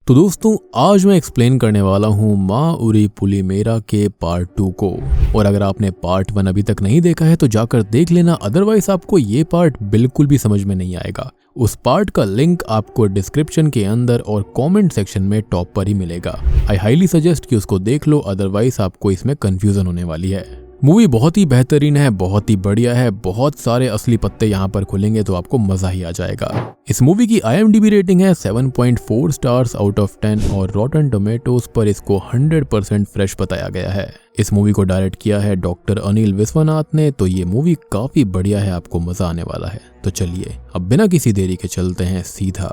तो दोस्तों आज मैं एक्सप्लेन करने वाला हूँ माँ उरी पुली मेरा के पार्ट 2 को। और अगर आपने पार्ट 1 अभी तक नहीं देखा है तो जाकर देख लेना, अदरवाइज आपको ये पार्ट बिल्कुल भी समझ में नहीं आएगा। उस पार्ट का लिंक आपको डिस्क्रिप्शन के अंदर और कमेंट सेक्शन में टॉप पर ही मिलेगा। आई हाईली सजेस्ट कि उसको देख लो, अदरवाइज आपको इसमें कंफ्यूजन होने वाली है। मूवी बहुत ही बेहतरीन है, बहुत ही बढ़िया है, बहुत सारे असली पत्ते यहाँ पर खुलेंगे तो आपको मजा ही आ जाएगा। इस मूवी की IMDb रेटिंग है 7.4 स्टार्स आउट ऑफ 10 और रॉटन टोमेटोज पर इसको 100% फ्रेश बताया गया है। इस मूवी को डायरेक्ट किया है डॉक्टर अनिल विश्वनाथ ने, तो ये मूवी काफी बढ़िया है, आपको मजा आने वाला है। तो चलिए अब बिना किसी देरी के चलते हैं सीधा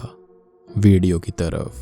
वीडियो की तरफ।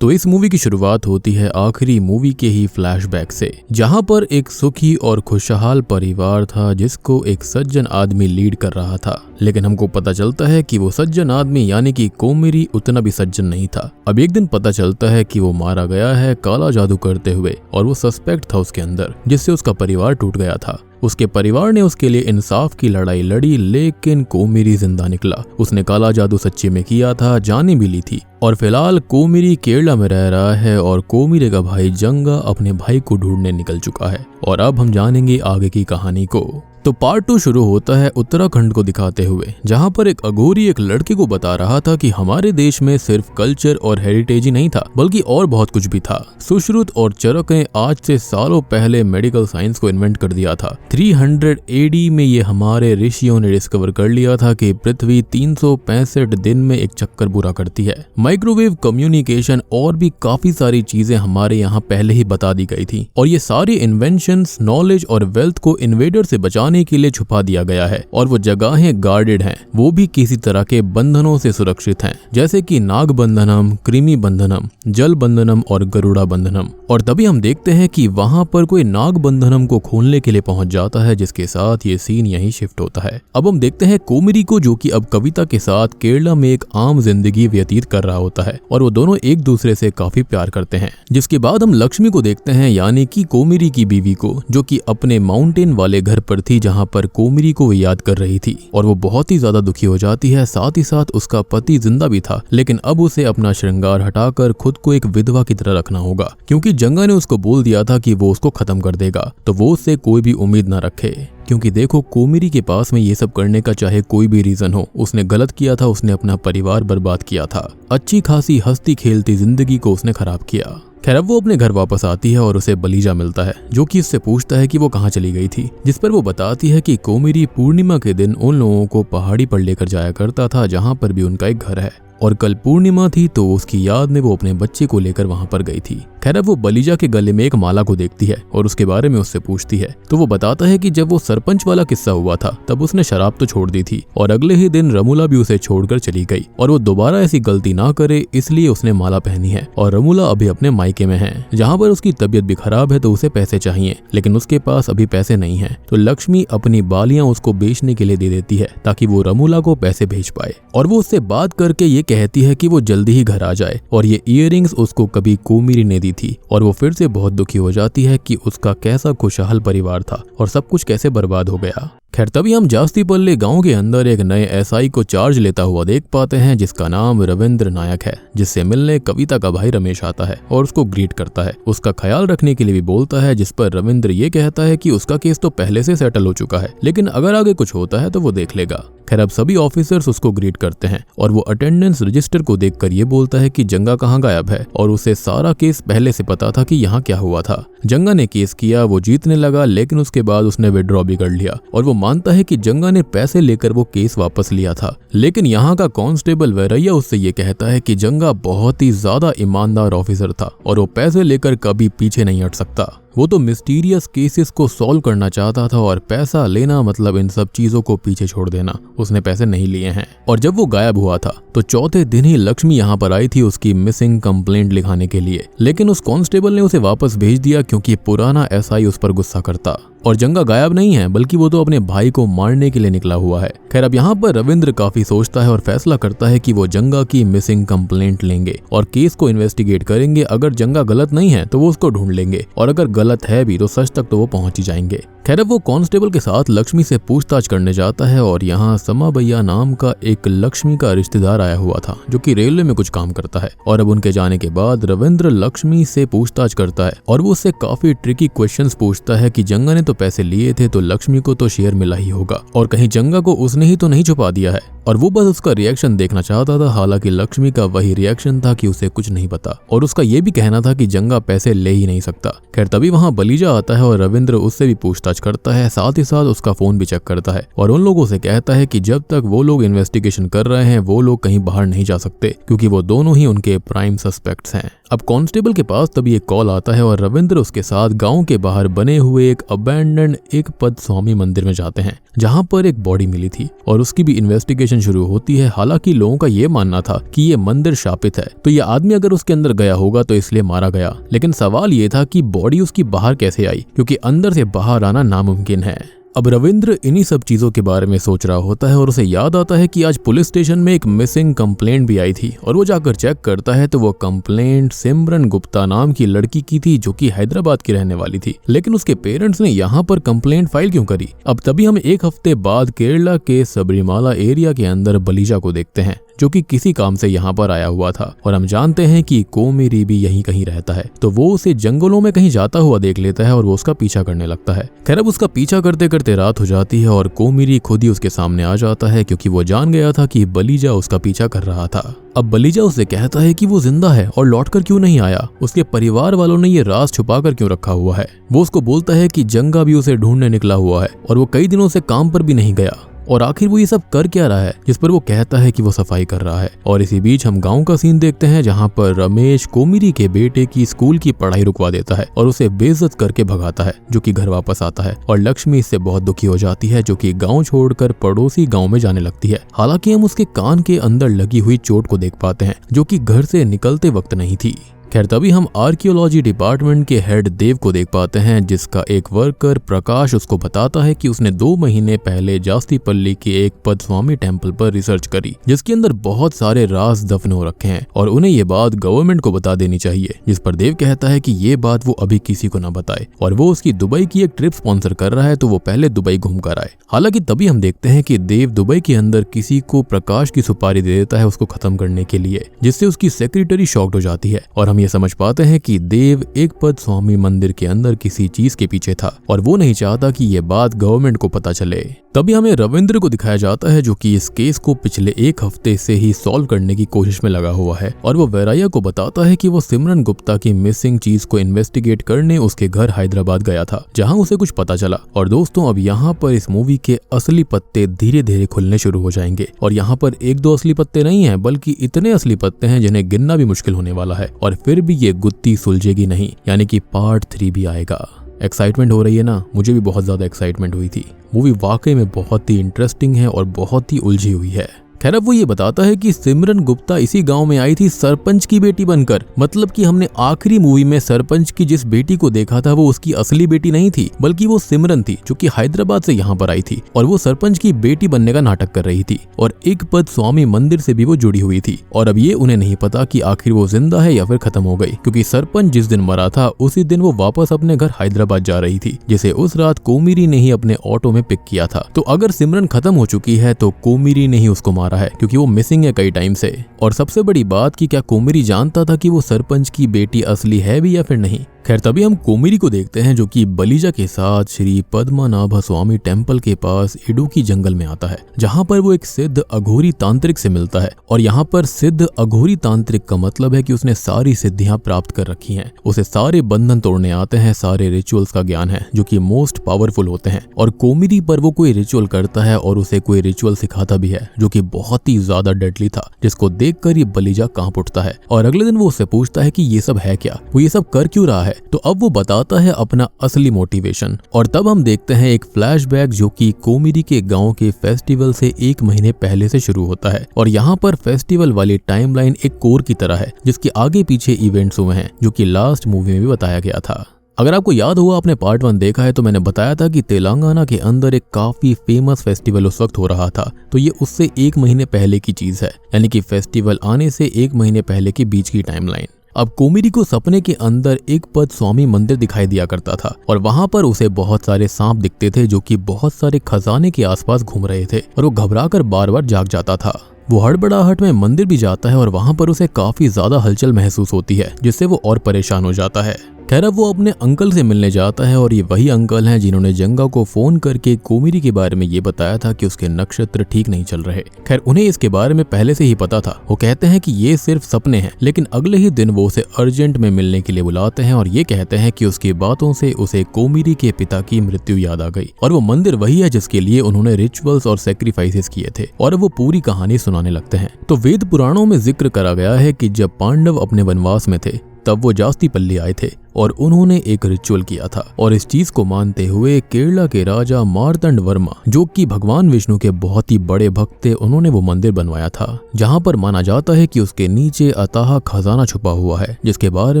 तो इस मूवी की शुरुआत होती है आखिरी मूवी के ही फ्लैशबैक से, जहां पर एक सुखी और खुशहाल परिवार था जिसको एक सज्जन आदमी लीड कर रहा था। लेकिन हमको पता चलता है कि वो सज्जन आदमी यानी कि कोमिरी उतना भी सज्जन नहीं था। अब एक दिन पता चलता है कि वो मारा गया है काला जादू करते हुए, और वो सस्पेक्ट था उसके अंदर, जिससे उसका परिवार टूट गया था। उसके परिवार ने उसके लिए इंसाफ की लड़ाई लड़ी, लेकिन कोमिरी जिंदा निकला। उसने काला जादू सच्चे में किया था, जाने भी ली थी, और फिलहाल कोमिरी केरला में रह रहा है और कोमिरी का भाई जंगा अपने भाई को ढूंढने निकल चुका है। और अब हम जानेंगे आगे की कहानी को। तो पार्ट 2 शुरू होता है उत्तराखंड को दिखाते हुए, जहां पर एक अघोरी एक लड़के को बता रहा था कि हमारे देश में सिर्फ कल्चर और हेरिटेज ही नहीं था, बल्कि और बहुत कुछ भी था। सुश्रुत और चरक ने आज से सालों पहले मेडिकल साइंस को इन्वेंट कर दिया था। 300 AD में ये हमारे ऋषियों ने डिस्कवर कर लिया था कि पृथ्वी 365 दिन में एक चक्कर पूरा करती है। माइक्रोवेव कम्युनिकेशन और भी काफी सारी चीजें हमारे यहाँ पहले ही बता दी गई थी, और ये सारी इन्वेंशंस नॉलेज और वेल्थ को इन्वेडर से बचाने के लिए छुपा दिया गया है। और वो जगहें गार्डेड हैं, वो भी किसी तरह के बंधनों से सुरक्षित हैं, जैसे कि नाग बंधनम, कृमि बंधनम, जल बंधनम और गरुड़ा बंधनम। और तभी हम देखते हैं कि वहां पर कोई नाग बंधनम को खोलने के लिए पहुंच जाता है, जिसके साथ ये सीन यहीं शिफ्ट होता है। अब हम देखते हैं कोमिरी को, जो कि अब कविता के साथ केरला में एक आम जिंदगी व्यतीत कर रहा होता है, और वो दोनों एक दूसरे से काफी प्यार करते हैं। जिसके बाद हम लक्ष्मी को देखते हैं, यानी कि कोमिरी की बीवी को, जो कि अपने माउंटेन वाले घर पर थी, जहां पर कोमिरी को याद कर रही थी, और वो बहुत ही ज्यादा दुखी हो जाती है। साथ ही साथ उसका पति जिंदा भी था, लेकिन अब उसे अपना श्रृंगार हटाकर खुद को एक विधवा की तरह रखना होगा, क्योंकि जंगा ने उसको बोल दिया था कि वो उसको खत्म कर देगा। तो वो उससे कोई भी उम्मीद न रखे, क्योंकि देखो कोमिरी के पास में ये सब करने का चाहे कोई भी रीजन हो, उसने गलत किया था, उसने अपना परिवार बर्बाद किया था। अच्छी खासी हंसती खेलती जिंदगी को उसने खराब किया। खैर अब वो अपने घर वापस आती है और उसे बलीजा मिलता है, जो कि उससे पूछता है कि वो कहाँ चली गई थी, जिस पर वो बताती है कि कोमिरी पूर्णिमा के दिन उन लोगों को पहाड़ी पर लेकर जाया करता था, जहाँ पर भी उनका एक घर है, और कल पूर्णिमा थी तो उसकी याद में वो अपने बच्चे को लेकर वहां पर गई थी। खैर अब वो बलीजा के गले में एक माला को देखती है और उसके बारे में उससे पूछती है, तो वो बताता है कि जब वो सरपंच वाला किस्सा हुआ था तब उसने शराब तो छोड़ दी थी, और अगले ही दिन रमूला भी उसे छोड़कर चली गई, और वो दोबारा ऐसी गलती ना करे इसलिए उसने माला पहनी है। और रमूला अभी अपने मायके में है, जहाँ पर उसकी तबीयत भी खराब है, तो उसे पैसे चाहिए, लेकिन उसके पास अभी पैसे नहीं है। तो लक्ष्मी अपनी बालियां उसको बेचने के लिए दे देती है, ताकि वो रमूला को पैसे भेज पाए। और वो उससे बात करके ये कहती है कि वो जल्दी ही घर आ जाए, और ये इयररिंग्स उसको कभी कोमिरी ने दी थी। और वो फिर से बहुत दुखी हो जाती है कि उसका कैसा खुशहाल परिवार था और सब कुछ कैसे बर्बाद हो गया। खैर तभी हम जास्तीपल्ले गांव के अंदर एक नए SI को चार्ज लेता हुआ देख पाते हैं, जिसका नाम रविंद्र नायक है, जिससे मिलने कविता का भाई रमेश आता है और उसको ग्रीट करता है, उसका ख्याल रखने के लिए भी बोलता है, जिस पर रविंद्र ये कहता है कि उसका केस तो पहले से सेटल हो चुका है, लेकिन अगर आगे कुछ होता है तो वो देख लेगा। खैर अब सभी ऑफिसर्स उसको ग्रीट करते हैं, और वो अटेंडेंस रजिस्टर को देखकर ये बोलता है कि जंगा कहाँ गायब है, और उसे सारा केस पहले से पता था कि यहाँ क्या हुआ था। जंगा ने केस किया, वो जीतने लगा, लेकिन उसके बाद उसने विड्रॉ भी कर लिया, और वो मानता है कि जंगा ने पैसे लेकर वो केस वापस लिया था। लेकिन यहाँ का कांस्टेबल वैरैया उससे ये कहता है कि जंगा बहुत ही ज्यादा ईमानदार ऑफिसर था, और वो पैसे लेकर कभी पीछे नहीं हट सकता। वो तो मिस्टीरियस केसेस को सॉल्व करना चाहता था, और पैसा लेना मतलब इन सब चीजों को पीछे छोड़ देना। उसने पैसे नहीं लिए हैं। और जब वो गायब हुआ था तो चौथे दिन ही लक्ष्मी यहाँ पर आई थी उसकी मिसिंग कंप्लेंट लिखाने के लिए, लेकिन उस कांस्टेबल ने उसे वापस भेज दिया, क्योंकि पुराना SI उस पर गुस्सा करता। और जंगा गायब नहीं है, बल्कि वो तो अपने भाई को मारने के लिए निकला हुआ है। खैर अब यहाँ पर रविंद्र काफी सोचता है और फैसला करता है कि वो जंगा की मिसिंग कंप्लेंट लेंगे और केस को इन्वेस्टिगेट करेंगे। अगर जंगा गलत नहीं है तो वो उसको ढूंढ लेंगे, और अगर गलत है भी तो सच तक तो वो पहुंच ही जाएंगे। खैर अब वो कांस्टेबल के साथ लक्ष्मी से पूछताछ करने जाता है और यहाँ समा भैया नाम का एक लक्ष्मी का रिश्तेदार आया हुआ था जो कि रेलवे में कुछ काम करता है। और अब उनके जाने के बाद रविंद्र लक्ष्मी से पूछताछ करता है और वो उससे काफी ट्रिकी क्वेश्चंस पूछता है कि जंगा ने तो पैसे लिए थे तो लक्ष्मी को तो शेयर मिला ही होगा और कहीं जंगा को उसने ही तो नहीं छुपा दिया है। और वो बस उसका रिएक्शन देखना चाहता था। हालांकि लक्ष्मी का वही रिएक्शन था कि उसे कुछ नहीं पता और उसका ये भी कहना था कि जंगा पैसे ले ही नहीं सकता। खैर तभी वहाँ बलीजा आता है और रविंद्र उससे भी पूछताछ करता है, साथ ही साथ उसका फोन भी चेक करता है और उन लोगों से कहता है कि जब तक वो लोग इन्वेस्टिगेशन कर रहे हैं वो लोग कहीं बाहर नहीं जा सकते क्योंकि वो दोनों ही उनके प्राइम सस्पेक्ट्स हैं। अब कांस्टेबल के पास तभी एक कॉल आता है और रविंद्र उसके साथ गांव के बाहर बने हुए एक अबैंडन्ड एक पद स्वामी मंदिर में जाते हैं जहां पर एक बॉडी मिली थी और उसकी भी इन्वेस्टिगेशन शुरू होती है। हालांकि लोगों का ये मानना था कि ये मंदिर शापित है तो ये आदमी अगर उसके अंदर गया होगा तो इसलिए मारा गया, लेकिन सवाल ये था कि बॉडी उसकी बाहर कैसे आई क्योंकि अंदर से बाहर आना नामुमकिन है। अब रविंद्र इन्हीं सब चीजों के बारे में सोच रहा होता है और उसे याद आता है कि आज पुलिस स्टेशन में एक मिसिंग कंप्लेंट भी आई थी और वो जाकर चेक करता है तो वो कंप्लेंट सिमरन गुप्ता नाम की लड़की की थी जो कि हैदराबाद की रहने वाली थी। लेकिन उसके पेरेंट्स ने यहाँ पर कंप्लेंट फाइल क्यों करी? अब तभी हम एक हफ्ते बाद केरला के सबरीमाला एरिया के अंदर बलीजा को देखते हैं जो कि किसी काम से यहाँ पर आया हुआ था और हम जानते हैं कि कोमिरी भी यहीं कहीं रहता है तो वो उसे जंगलों में कहीं जाता हुआ देख लेता है और वो उसका पीछा करने लगता है। खैर अब उसका पीछा करते करते रात हो जाती है और कोमिरी खुद ही उसके सामने आ जाता है क्योंकि वो जान गया था कि बलीजा उसका पीछा कर रहा था। अब बलीजा उसे कहता है कि वो जिंदा है और लौटकर क्यों नहीं आया, उसके परिवार वालों ने ये राज छुपा कर क्यों रखा हुआ है। वो उसको बोलता है कि जंगा भी उसे ढूंढने निकला हुआ है और वो कई दिनों से काम पर भी नहीं गया और आखिर वो ये सब कर क्या रहा है, जिस पर वो कहता है कि वो सफाई कर रहा है। और इसी बीच हम गांव का सीन देखते हैं जहां पर रमेश कोमिरी के बेटे की स्कूल की पढ़ाई रुकवा देता है और उसे बेइज्जत करके भगाता है जो कि घर वापस आता है और लक्ष्मी इससे बहुत दुखी हो जाती है जो कि गांव छोड़कर पड़ोसी गांव में जाने लगती है। हालांकि हम उसके कान के अंदर लगी हुई चोट को देख पाते हैं जो कि घर से निकलते वक्त नहीं थी। खैर तभी हम आर्कियोलॉजी डिपार्टमेंट के हेड देव को देख पाते हैं जिसका एक वर्कर प्रकाश उसको बताता है कि उसने 2 महीने पहले जास्तीपल्ली के एक पद्स्वामी टेम्पल पर रिसर्च करी जिसके अंदर बहुत सारे राज दफन हो रखे हैं और उन्हें ये बात गवर्नमेंट को बता देनी चाहिए। जिस पर देव कहता है कि ये बात वो अभी किसी को ना बताए और वो उसकी दुबई की एक ट्रिप स्पॉन्सर कर रहा है तो वो पहले दुबई घूम कर आए। हालांकि तभी हम देखते हैं कि देव दुबई के अंदर किसी को प्रकाश की सुपारी दे देता है उसको खत्म करने के लिए, जिससे उसकी सेक्रेटरी शॉक्ड हो जाती है और हम ये समझ पाते हैं कि देव एक पद स्वामी मंदिर के अंदर किसी चीज के पीछे था और वो नहीं चाहता कि ये बात गवर्नमेंट को पता चले। तभी हमें रविंद्र को दिखाया जाता है जो कि इस केस को पिछले 1 हफ्ते से ही सॉल्व करने की कोशिश में लगा हुआ है और वो वैराया को बताता है कि वो सिमरन गुप्ता की मिसिंग चीज को इन्वेस्टिगेट करने उसके घर हैदराबाद गया था जहां उसे कुछ पता चला। और दोस्तों अब यहाँ पर इस मूवी के असली पत्ते धीरे धीरे खुलने शुरू हो जाएंगे और यहाँ पर 1-2 असली पत्ते नहीं है बल्कि इतने असली पत्ते हैं जिन्हें गिनना भी मुश्किल होने वाला है और फिर भी ये गुत्थी सुलझेगी नहीं, यानी कि पार्ट 3 भी आएगा। एक्साइटमेंट हो रही है ना? मुझे भी बहुत ज्यादा एक्साइटमेंट हुई थी। मूवी वाकई में बहुत ही इंटरेस्टिंग है और बहुत ही उलझी हुई है। खैर अब वो ये बताता है कि सिमरन गुप्ता इसी गांव में आई थी सरपंच की बेटी बनकर, मतलब कि हमने आखिरी मूवी में सरपंच की जिस बेटी को देखा था वो उसकी असली बेटी नहीं थी बल्कि वो सिमरन थी जो कि हैदराबाद से यहाँ पर आई थी और वो सरपंच की बेटी बनने का नाटक कर रही थी और एक पद स्वामी मंदिर से भी वो जुड़ी हुई थी। और अब ये उन्हें नहीं पता कि आखिर वो जिंदा है या फिर खत्म हो गई, क्योंकि सरपंच जिस दिन मरा था उसी दिन वो वापस अपने घर हैदराबाद जा रही थी, जिसे उस रात कोमिरी ने ही अपने ऑटो में पिक किया था। तो अगर सिमरन खत्म हो चुकी है तो कोमिरी ने ही उसको मारा है क्योंकि वो मिसिंग है कई टाइम से। और सबसे बड़ी बात कि क्या कोमिरी जानता था कि वो सरपंच की बेटी असली है भी या फिर नहीं। खैर तभी हम कोमिरी को देखते हैं जो कि बलीजा के साथ श्री पद्मनाभ स्वामी टेम्पल के पास इडुक्की जंगल में आता है जहां पर वो एक सिद्ध अघोरी तांत्रिक से मिलता है। और यहाँ पर सिद्ध अघोरी तांत्रिक का मतलब है कि उसने सारी सिद्धियां प्राप्त कर रखी हैं, उसे सारे बंधन तोड़ने आते हैं, सारे रिचुअल्स का ज्ञान है जो कि मोस्ट पावरफुल होते हैं। और कोमिरी पर वो कोई रिचुअल करता है और उसे कोई रिचुअल सिखाता भी है जो कि बहुत ही ज्यादा डेडली था, जिसको देखकर ये बलीजा कांप उठता है। और अगले दिन वो उससे पूछता है कि ये सब है क्या, वो ये सब कर क्यों रहा है। तो अब वो बताता है अपना असली मोटिवेशन। और तब हम देखते हैं एक फ्लैशबैक जो कि कोमिरी के गांव के फेस्टिवल से 1 महीने पहले से शुरू होता है। और यहाँ पर फेस्टिवल वाली टाइमलाइन एक कोर की तरह है जिसके आगे पीछे इवेंट्स हुए हैं जो कि लास्ट मूवी में भी बताया गया था। अगर आपको याद हुआ, आपने पार्ट 1 देखा है तो मैंने बताया था कि तेलंगाना के अंदर एक काफी फेमस फेस्टिवल उस वक्त हो रहा था। तो ये उससे 1 महीने पहले की चीज है, यानी कि फेस्टिवल आने से 1 महीने पहले के बीच की टाइमलाइन। अब कोमिरी को सपने के अंदर एक पद स्वामी मंदिर दिखाई दिया करता था और वहां पर उसे बहुत सारे सांप दिखते थे जो कि बहुत सारे खजाने के आसपास घूम रहे थे और वो घबराकर बार बार जाग जाता था। वो हड़बड़ाहट में मंदिर भी जाता है और वहां पर उसे काफी ज्यादा हलचल महसूस होती है जिससे वो और परेशान हो जाता है। खैर अब वो अपने अंकल से मिलने जाता है और ये वही अंकल हैं जिन्होंने जंगा को फोन करके कोमिरी के बारे में ये बताया था कि उसके नक्षत्र ठीक नहीं चल रहे। खैर उन्हें इसके बारे में पहले से ही पता था। वो कहते हैं कि ये सिर्फ सपने हैं, लेकिन अगले ही दिन वो उसे अर्जेंट में मिलने के लिए बुलाते हैं और ये कहते हैं कि उसकी बातों से उसे कोमिरी के पिता की मृत्यु याद आ गई और वो मंदिर वही है जिसके लिए उन्होंने रिचुअल्स और सेक्रीफाइसेस किए थे और वो पूरी कहानी सुनाने लगते हैं। तो वेद पुराणों में जिक्र करा गया है कि जब पांडव अपने वनवास में थे तब वो जास्तीपल्ली आए थे और उन्होंने एक रिचुअल किया था और इस चीज को मानते हुए केरला के राजा मार्तंड वर्मा जो कि भगवान विष्णु के बहुत ही बड़े भक्त थे, उन्होंने वो मंदिर बनवाया था जहां पर माना जाता है कि उसके नीचे अथाह खजाना छुपा हुआ है जिसके बारे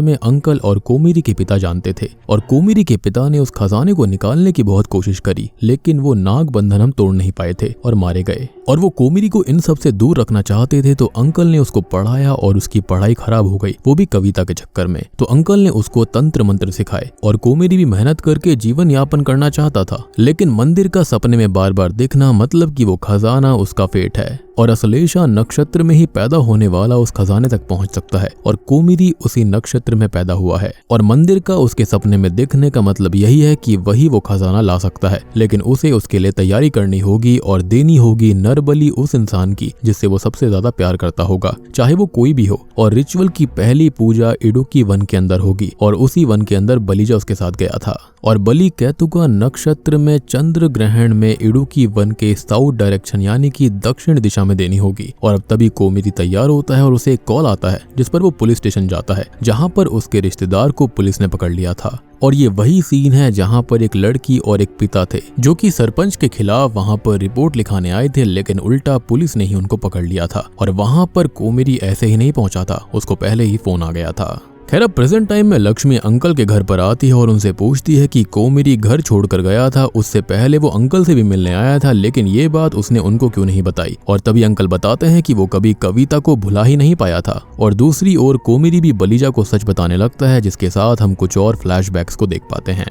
में अंकल और कोमिरी के पिता जानते थे। और कोमिरी के पिता ने उस खजाने को निकालने की बहुत कोशिश करी लेकिन वो नाग बंधनम तोड़ नहीं पाए थे और मारे गए और वो कोमिरी को इन सब से दूर रखना चाहते थे। तो अंकल ने उसको पढ़ाया और उसकी पढ़ाई खराब हो गई, वो भी कविता के चक्कर में। तो अंकल ने उसको तंत्र मंत्र सिखाए और कोमिरी भी मेहनत करके जीवन यापन करना चाहता था, लेकिन मंदिर का सपने में बार बार दिखना मतलब कि वो खजाना उसका फेट है और अश्लेषा नक्षत्र में ही पैदा होने वाला उस खजाने तक पहुंच सकता है और कोमिरी उसी नक्षत्र में पैदा हुआ है और मंदिर का उसके सपने में दिखने का मतलब यही है कि वही वो खजाना ला सकता है, लेकिन उसे उसके लिए तैयारी करनी होगी और देनी होगी नरबलि उस इंसान की जिससे वो सबसे ज्यादा प्यार करता होगा, चाहे वो कोई भी हो। और रिचुअल की पहली पूजा इडुक्की वन के अंदर होगी और उसी वन के अंदर बलिजा उसके साथ गया था और बलि कैतुका नक्षत्र में चंद्र ग्रहण में इडुक्की वन के साउथ डायरेक्शन यानी कि दक्षिण दिशा में देनी होगी। और अब तभी कोमिरी तैयार होता है और उसे एक कॉल आता है जिस पर वो पुलिस स्टेशन जाता है जहां पर उसके रिश्तेदार को पुलिस ने पकड़ लिया था। और ये वही सीन है जहां पर एक लड़की और एक पिता थे जो कि सरपंच के खिलाफ वहां पर रिपोर्ट लिखाने आए थे, लेकिन उल्टा पुलिस ने ही उनको पकड़ लिया था और वहां पर कोमिरी ऐसे ही नहीं पहुंचा था, उसको पहले ही फोन आ गया था। खैर अब प्रेजेंट टाइम में लक्ष्मी अंकल के घर पर आती है और उनसे पूछती है कि कोमिरी घर छोड़कर गया था, उससे पहले वो अंकल से भी मिलने आया था, लेकिन ये बात उसने उनको क्यों नहीं बताई। और तभी अंकल बताते हैं कि वो कभी कविता को भुला ही नहीं पाया था। और दूसरी ओर कोमिरी भी बलिजा को सच बताने लगता है जिसके साथ हम कुछ और फ्लैशबैक्स को देख पाते हैं।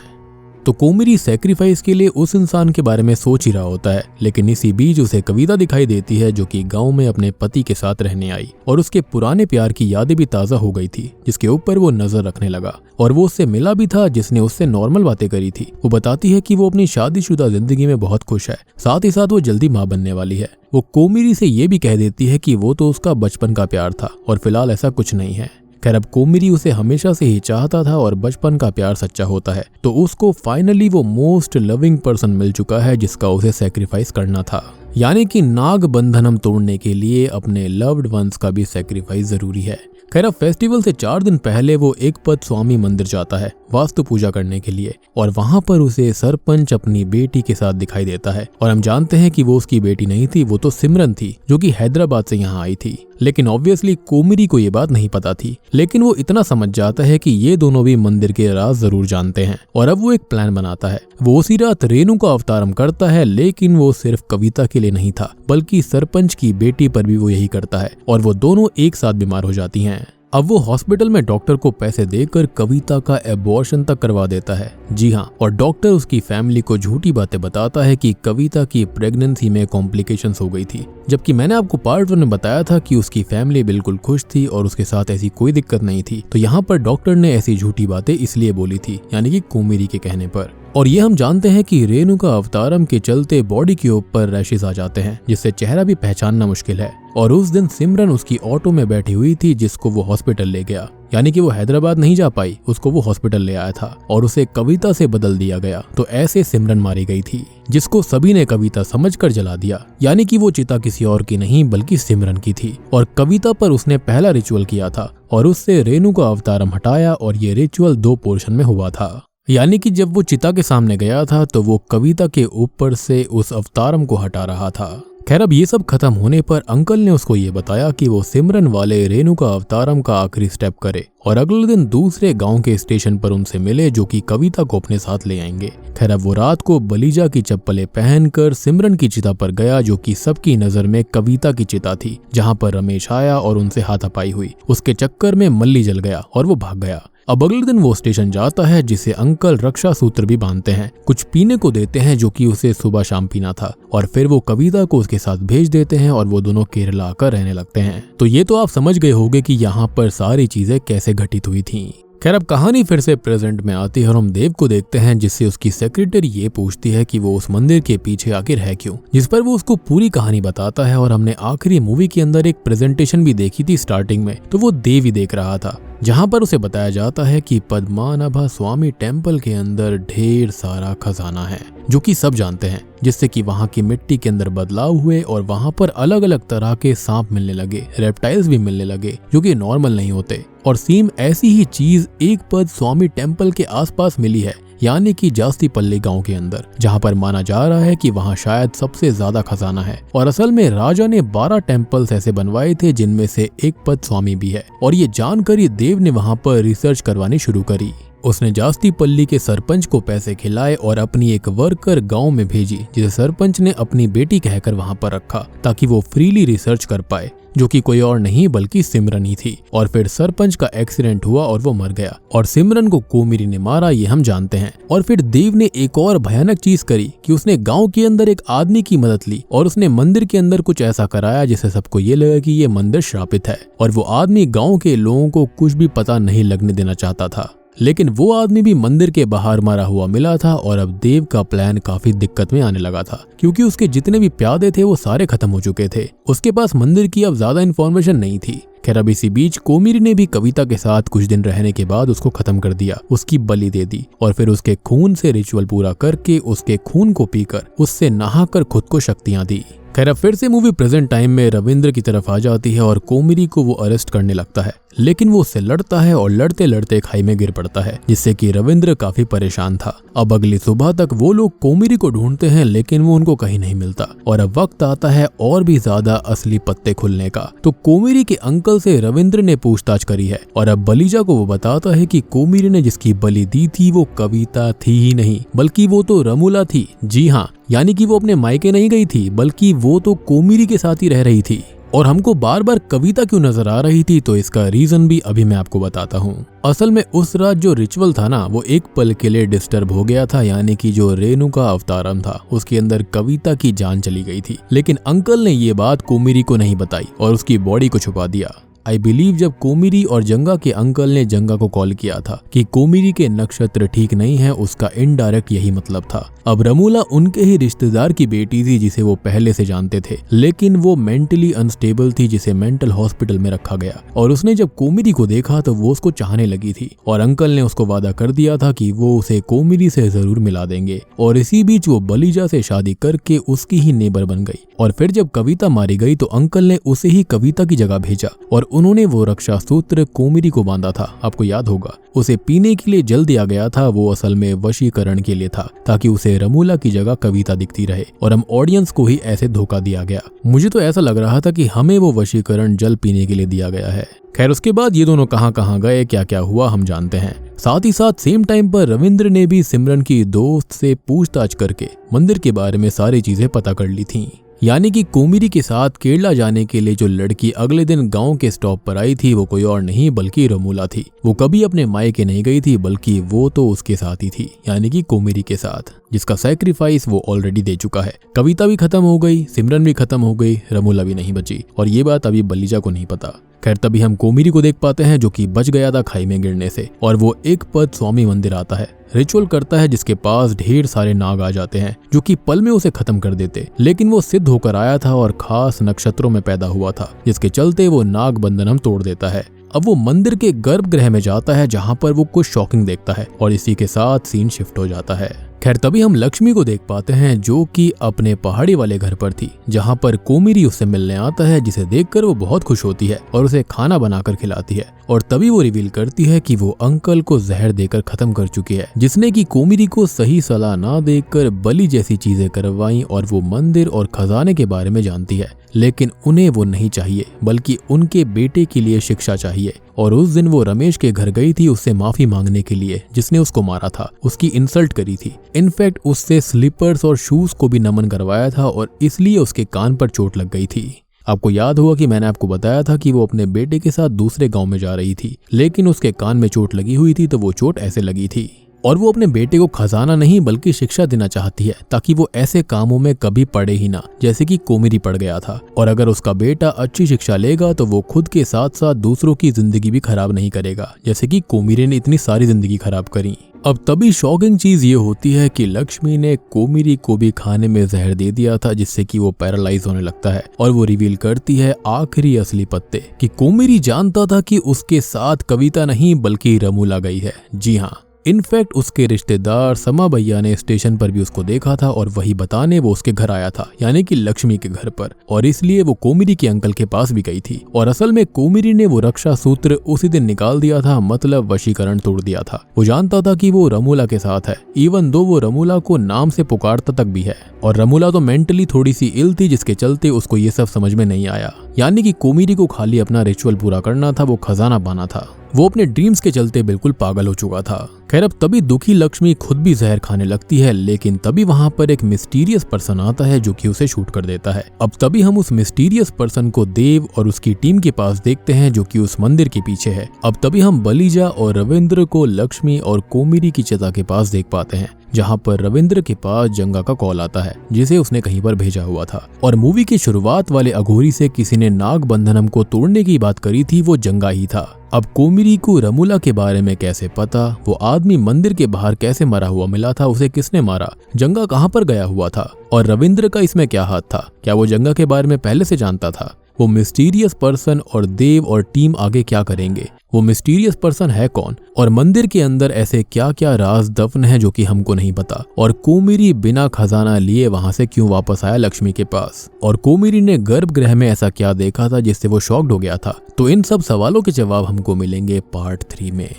तो कोमिरी सैक्रिफाइस के लिए उस इंसान के बारे में सोच ही रहा होता है, लेकिन इसी बीच उसे कविता दिखाई देती है जो कि गांव में अपने पति के साथ रहने आई और उसके पुराने प्यार की यादें भी ताजा हो गई थी जिसके ऊपर वो नजर रखने लगा। और वो उससे मिला भी था जिसने उससे नॉर्मल बातें करी थी। वो बताती है कि वो अपनी शादीशुदा जिंदगी में बहुत खुश है, साथ ही साथ वो जल्दी माँ बनने वाली है। वो कोमिरी से ये भी कह देती है कि वो तो उसका बचपन का प्यार था और फिलहाल ऐसा कुछ नहीं है। खैर अब कोमिरी उसे हमेशा से ही चाहता था और बचपन का प्यार सच्चा होता है, तो उसको फाइनली वो मोस्ट लविंग पर्सन मिल चुका है जिसका उसे सैक्रिफाइस करना था। यानी कि नाग बंधनम तोड़ने के लिए अपने लव्ड वंस का भी सैक्रिफाइस जरूरी है। खैर अब फेस्टिवल से 4 दिन पहले वो एक पद स्वामी मंदिर जाता है वास्तु पूजा करने के लिए और वहां पर उसे सरपंच अपनी बेटी के साथ दिखाई देता है। और हम जानते हैं कि वो उसकी बेटी नहीं थी, वो तो सिमरन थी जो कि हैदराबाद से यहाँ आई थी। लेकिन ऑब्वियसली कोमिरी को ये बात नहीं पता थी, लेकिन वो इतना समझ जाता है कि ये दोनों भी मंदिर के राज जरूर जानते हैं। और अब वो एक प्लान बनाता है। वो उसी रात रेणु का अवतारम करता है, लेकिन वो सिर्फ कविता के लिए नहीं था बल्कि सरपंच की बेटी पर भी वो यही करता है और वो दोनों एक साथ बीमार हो जाती हैं। अब वो हॉस्पिटल में डॉक्टर को पैसे देकर कविता का एबॉर्शन तक करवा देता है। जी हाँ, और डॉक्टर उसकी फैमिली को झूठी बातें बताता है कि कविता की प्रेगनेंसी में कॉम्प्लिकेशंस हो गई थी, जबकि मैंने आपको पार्ट 1 में बताया था कि उसकी फैमिली बिल्कुल खुश थी और उसके साथ ऐसी कोई दिक्कत नहीं थी। तो यहाँ पर डॉक्टर ने ऐसी झूठी बातें इसलिए बोली थी, यानी कि कोमिरी के कहने पर। और ये हम जानते हैं कि रेणु का अवतारम के चलते बॉडी के ऊपर रैशेस आ जाते हैं जिससे चेहरा भी पहचानना मुश्किल है। और उस दिन सिमरन उसकी ऑटो में बैठी हुई थी जिसको वो हॉस्पिटल ले गया, यानी कि वो हैदराबाद नहीं जा पाई, उसको वो हॉस्पिटल ले आया था और उसे कविता से बदल दिया गया। तो ऐसे सिमरन मारी गई थी जिसको सभी ने कविता समझकर जला दिया, यानी कि वो चिता किसी और की नहीं बल्कि सिमरन की थी। और कविता पर उसने पहला रिचुअल किया था और उससे रेणु का अवतारम हटाया और ये रिचुअल 2 पोर्शन में हुआ था। यानी कि जब वो चिता के सामने गया था तो वो कविता के ऊपर से उस अवतारम को हटा रहा था। खैर अब ये सब खत्म होने पर अंकल ने उसको ये बताया कि वो सिमरन वाले रेणुका अवतारम का आखिरी स्टेप करे और अगले दिन दूसरे गांव के स्टेशन पर उनसे मिले जो कि कविता को अपने साथ ले आएंगे। खैर अब वो रात को बलीजा की चप्पलें पहनकर सिमरन की चिता पर गया जो कि सबकी नजर में कविता की चिता थी, जहां पर रमेश आया और उनसे हाथापाई हुई। उसके चक्कर में मल्ली जल गया और वो भाग गया। अब अगले दिन वो स्टेशन जाता है जिसे अंकल रक्षा सूत्र भी बांधते हैं, कुछ पीने को देते हैं जो कि उसे सुबह शाम पीना था, और फिर वो कविता को उसके साथ भेज देते हैं और वो दोनों केरला आकर रहने लगते हैं। तो ये तो आप समझ गए होंगे कि यहाँ पर सारी चीजें कैसे घटित हुई थी। खैर अब कहानी फिर से प्रेजेंट में आती है और हम देव को देखते हैं जिससे उसकी सेक्रेटरी ये पूछती है कि वो उस मंदिर के पीछे आखिर है क्यों, जिस पर वो उसको पूरी कहानी बताता है। और हमने आखिरी मूवी के अंदर एक प्रेजेंटेशन भी देखी थी स्टार्टिंग में, तो वो देव ही देख रहा था, जहां पर उसे बताया जाता है कि पद्मनाभा स्वामी टेम्पल के अंदर ढेर सारा खजाना है जो कि सब जानते हैं, जिससे कि वहां की मिट्टी के अंदर बदलाव हुए और वहां पर अलग अलग तरह के सांप मिलने लगे, रेप्टाइल्स भी मिलने लगे जो कि नॉर्मल नहीं होते। और सेम ऐसी ही चीज एक पद स्वामी टेम्पल के आसपास मिली है, यानी कि जास्तीपल्ली गांव के अंदर, जहां पर माना जा रहा है कि वहां शायद सबसे ज्यादा खजाना है। और असल में राजा ने 12 टेम्पल्स ऐसे बनवाए थे जिनमें से एक पद स्वामी भी है। और ये जानकर ही देव ने वहां पर रिसर्च करवानी शुरू करी। उसने जास्तीपल्ली के सरपंच को पैसे खिलाए और अपनी एक वर्कर गांव में भेजी, जिसे सरपंच ने अपनी बेटी कहकर वहां पर रखा ताकि वो फ्रीली रिसर्च कर पाए, जो कि कोई और नहीं बल्कि सिमरन ही थी। और फिर सरपंच का एक्सीडेंट हुआ और वो मर गया और सिमरन को कोमिरी ने मारा, ये हम जानते हैं। और फिर देव ने एक और भयानक चीज करी कि उसने गांव के अंदर एक आदमी की मदद ली और उसने मंदिर के अंदर कुछ ऐसा कराया जिससे सबको ये लगा कि ये मंदिर श्रापित है। और वो आदमी गाँव के लोगों को कुछ भी पता नहीं लगने देना चाहता था, लेकिन वो आदमी भी मंदिर के बाहर मरा हुआ मिला था। और अब देव का प्लान काफी दिक्कत में आने लगा था, क्योंकि उसके जितने भी प्यादे थे वो सारे खत्म हो चुके थे। उसके पास मंदिर की अब ज्यादा इन्फॉर्मेशन नहीं थी। खैर अब इसी बीच कोमिरी ने भी कविता के साथ कुछ दिन रहने के बाद उसको खत्म कर दिया, उसकी बलि दे दी और फिर उसके खून से रिचुअल पूरा करके उसके खून को पीकर उससे नहाकर खुद को शक्तियां दी। खैर अब फिर से मूवी प्रेजेंट टाइम में रविंद्र की तरफ आ जाती है और कोमिरी को वो अरेस्ट करने लगता है, लेकिन वो उससे लड़ता है और लड़ते लड़ते खाई में गिर पड़ता है, जिससे कि रविंद्र काफी परेशान था। अब अगली सुबह तक वो लोग कोमिरी को ढूंढते हैं, लेकिन वो उनको कहीं नहीं मिलता। और अब वक्त आता है और भी ज्यादा असली पत्ते खुलने का। तो कोमिरी के अंकल से रविंद्र ने पूछताछ करी है और अब बलीजा को वो बताता है कि कोमिरी ने जिसकी बलि दी थी वो कविता थी ही नहीं, बल्कि वो तो रमूला थी। जी हाँ, यानी कि वो अपने मायके नहीं गई थी, बल्कि वो तो कोमिरी के साथ ही रह रही थी। और हमको बार बार कविता क्यों नजर आ रही थी, तो इसका रीजन भी अभी मैं आपको बताता हूँ। असल में उस रात जो रिचुअल था ना, वो एक पल के लिए डिस्टर्ब हो गया था, यानी कि जो रेणुका अवतारम था उसके अंदर कविता की जान चली गई थी। लेकिन अंकल ने ये बात कोमिरी को नहीं बताई और उसकी बॉडी को छुपा दिया। आई बिलीव जब कोमिरी और जंगा के अंकल ने जंगा को कॉल किया था कि कोमिरी के नक्षत्र ठीक नहीं है, उसका इनडायरेक्ट यही मतलब था। अब रमूला उनके ही रिश्तेदार की बेटी थी जिसे वो पहले से जानते थे, लेकिन वो मेंटली अनस्टेबल थी, जिसे मेंटल हॉस्पिटल में रखा गया। और उसने जब कोमिरी को देखा तो वो उसको चाहने लगी थी और अंकल ने उसको वादा कर दिया था कि वो उसे कोमिरी से जरूर मिला देंगे। और इसी बीच वो बलीजा से शादी करके उसकी ही नेबर बन गई। और फिर जब कविता मारी गई तो अंकल ने उसे ही कविता की जगह भेजा और उन्होंने वो रक्षा सूत्र कोमिरी को बांधा था। आपको याद होगा, उसे पीने के लिए जल दिया गया था, वो असल में वशीकरण के लिए था, ताकि उसे रमूला की जगह कविता दिखती रहे। और हम ऑडियंस को ही ऐसे धोखा दिया गया। मुझे तो ऐसा लग रहा था कि हमें वो वशीकरण जल पीने के लिए दिया गया है। खैर उसके बाद ये दोनों कहाँ गए, क्या क्या हुआ हम जानते हैं। साथ ही साथ सेम टाइम पर रविंद्र ने भी सिमरन की दोस्त से पूछताछ करके मंदिर के बारे में सारी चीजें पता कर ली थी। यानी कि कोमिरी के साथ केरला जाने के लिए जो लड़की अगले दिन गांव के स्टॉप पर आई थी वो कोई और नहीं बल्कि रमूला थी। वो कभी अपने मायके नहीं गई थी, बल्कि वो तो उसके साथ ही थी, यानी कि कोमिरी के साथ, जिसका सैक्रिफाइस वो ऑलरेडी दे चुका है। कविता भी खत्म हो गई, सिमरन भी खत्म हो गई, रमूला भी नहीं बची। और ये बात अभी बलीजा को नहीं पता। खैर तभी हम कोमिरी को देख पाते हैं जो कि बच गया था खाई में गिरने से। और वो एक पद स्वामी मंदिर आता है, रिचुअल करता है, जिसके पास ढेर सारे नाग आ जाते हैं जो कि पल में उसे खत्म कर देते। लेकिन वो सिद्ध होकर आया था और खास नक्षत्रों में पैदा हुआ था, जिसके चलते वो नाग बंधनम तोड़ देता है। अब वो मंदिर के गर्भगृह में जाता है, जहाँ पर वो कुछ शॉकिंग देखता है और इसी के साथ सीन शिफ्ट हो जाता है। खैर तभी हम लक्ष्मी को देख पाते हैं जो कि अपने पहाड़ी वाले घर पर थी, जहाँ पर कोमिरी उससे मिलने आता है, जिसे देखकर वो बहुत खुश होती है और उसे खाना बनाकर खिलाती है। और तभी वो रिवील करती है कि वो अंकल को जहर देकर खत्म कर चुकी है, जिसने कि कोमिरी को सही सलाह ना देकर बलि जैसी चीजें करवाई और वो मंदिर और खजाने के बारे में जानती है। लेकिन उन्हें वो नहीं चाहिए, बल्कि उनके बेटे के लिए शिक्षा चाहिए। और उस दिन वो रमेश के घर गई थी उससे माफी मांगने के लिए, जिसने उसको मारा था, उसकी इंसल्ट करी थी। इनफैक्ट उससे स्लीपर्स और शूज को भी नमन करवाया था और इसलिए उसके कान पर चोट लग गई थी। आपको याद होगा कि मैंने आपको बताया था कि वो अपने बेटे के साथ दूसरे गांव में जा रही थी, लेकिन उसके कान में चोट लगी हुई थी, तो वो चोट ऐसे लगी थी। और वो अपने बेटे को खजाना नहीं बल्कि शिक्षा देना चाहती है, ताकि वो ऐसे कामों में कभी पड़े ही ना, जैसे कि कोमिरी पड़ गया था। और अगर उसका बेटा अच्छी शिक्षा लेगा तो वो खुद के साथ साथ दूसरों की जिंदगी भी खराब नहीं करेगा, जैसे कि कोमिरी ने इतनी सारी जिंदगी खराब करी। अब तभी शॉकिंग चीज ये होती है कि लक्ष्मी ने कोमिरी को भी खाने में जहर दे दिया था, जिससे कि वो पैरालाइज होने लगता है। और वो रिवील करती है आखिरी असली पत्ते कि कोमिरी जानता था कि उसके साथ कविता नहीं बल्कि रमूला गई है। जी हाँ, इनफैक्ट उसके रिश्तेदार समा भैया ने स्टेशन पर भी उसको देखा था और वही बताने वो उसके घर आया था, यानी कि लक्ष्मी के घर पर। और इसलिए वो कोमिरी के अंकल के पास भी गई थी। और असल में कोमिरी ने वो रक्षा सूत्र उसी दिन निकाल दिया था, मतलब वशीकरण तोड़ दिया था। वो जानता था कि वो रमूला के साथ है, इवन दो वो रमूला को नाम से पुकारता तक भी है। और रमूला तो मेंटली थोड़ी सी इल थी, जिसके चलते उसको ये सब समझ में नहीं आया। यानी कि कोमिरी को खाली अपना रिचुअल पूरा करना था, वो खजाना पाना था। वो अपने ड्रीम्स के चलते बिल्कुल पागल हो चुका था। खैर अब तभी दुखी लक्ष्मी खुद भी जहर खाने लगती है, लेकिन तभी वहां पर एक मिस्टीरियस पर्सन आता है जो कि उसे शूट कर देता है। अब तभी हम उस मिस्टीरियस पर्सन को देव और उसकी टीम के पास देखते हैं, जो कि उस मंदिर के पीछे है। अब तभी हम बलीजा और रविंद्र को लक्ष्मी और कोमिरी की चिता के पास देख पाते हैं, जहां पर रविंद्र के पास जंगा का कॉल आता है, जिसे उसने कहीं पर भेजा हुआ था। और मूवी की शुरुआत वाले अघोरी से किसी ने नाग बंधनम को तोड़ने की बात करी थी, वो जंगा ही था। अब कोमिरी को रमूला के बारे में कैसे पता, वो आदमी मंदिर के बाहर कैसे मरा हुआ मिला था, उसे किसने मारा, जंगा कहाँ पर गया हुआ था, और रविंद्र का इसमें क्या हाथ था, क्या वो जंगा के बारे में पहले से जानता था। वो मिस्टीरियस पर्सन और देव और टीम आगे क्या करेंगे, वो मिस्टीरियस पर्सन है कौन, और मंदिर के अंदर ऐसे क्या क्या राज दफन है जो कि हमको नहीं पता, और कोमिरी बिना खजाना लिए वहां से क्यों वापस आया लक्ष्मी के पास, और कोमिरी ने गर्भगृह में ऐसा क्या देखा था जिससे वो शॉक्ड हो गया था। तो इन सब सवालों के जवाब हमको मिलेंगे पार्ट 3 में।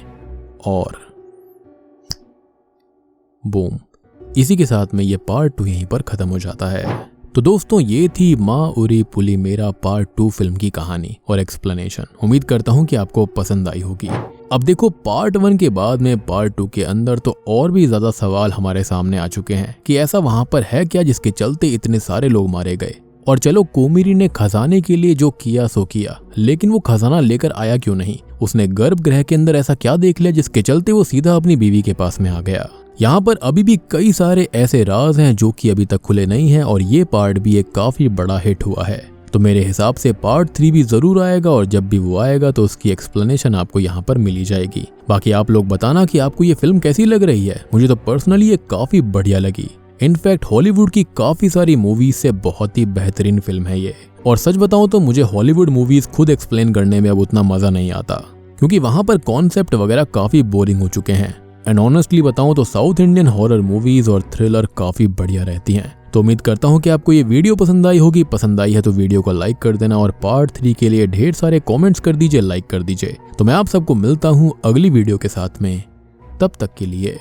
और बूम, इसी के साथ में ये पार्ट 2 यहीं पर खत्म हो जाता है। तो दोस्तों ये थी माँ उरी पुली मेरा पार्ट 2 फिल्म की कहानी और एक्सप्लेनेशन। उम्मीद करता हूँ कि आपको पसंद आई होगी। अब देखो पार्ट 1 के बाद में पार्ट 2 के अंदर तो और भी ज्यादा सवाल हमारे सामने आ चुके हैं कि ऐसा वहां पर है क्या जिसके चलते इतने सारे लोग मारे गए। और चलो कोमिरी ने खजाने के लिए जो किया सो किया, लेकिन वो खजाना लेकर आया क्यों नहीं, उसने गर्भगृह के अंदर ऐसा क्या देख लिया जिसके चलते वो सीधा अपनी बीवी के पास में आ गया। यहाँ पर अभी भी कई सारे ऐसे राज हैं जो कि अभी तक खुले नहीं हैं, और ये पार्ट भी एक काफी बड़ा हिट हुआ है। तो मेरे हिसाब से पार्ट 3 भी जरूर आएगा, और जब भी वो आएगा तो उसकी एक्सप्लेनेशन आपको यहाँ पर मिली जाएगी। बाकी आप लोग बताना कि आपको ये फिल्म कैसी लग रही है। मुझे तो पर्सनली ये काफी बढ़िया लगी। इनफैक्ट हॉलीवुड की काफी सारी मूवीज से बहुत ही बेहतरीन फिल्म है ये। और सच बताऊं तो मुझे हॉलीवुड मूवीज खुद एक्सप्लेन करने में अब उतना मजा नहीं आता, क्योंकि वहां पर कॉन्सेप्ट वगैरह काफी बोरिंग हो चुके हैं। एंड ऑनेस्टली बताऊं तो साउथ इंडियन हॉरर मूवीज और थ्रिलर काफी बढ़िया रहती हैं। तो उम्मीद करता हूं कि आपको ये वीडियो पसंद आई होगी। पसंद आई है तो वीडियो को लाइक कर देना, और पार्ट 3 के लिए ढेर सारे कमेंट्स कर दीजिए, लाइक कर दीजिए। तो मैं आप सबको मिलता हूं अगली वीडियो के साथ में, तब तक के लिए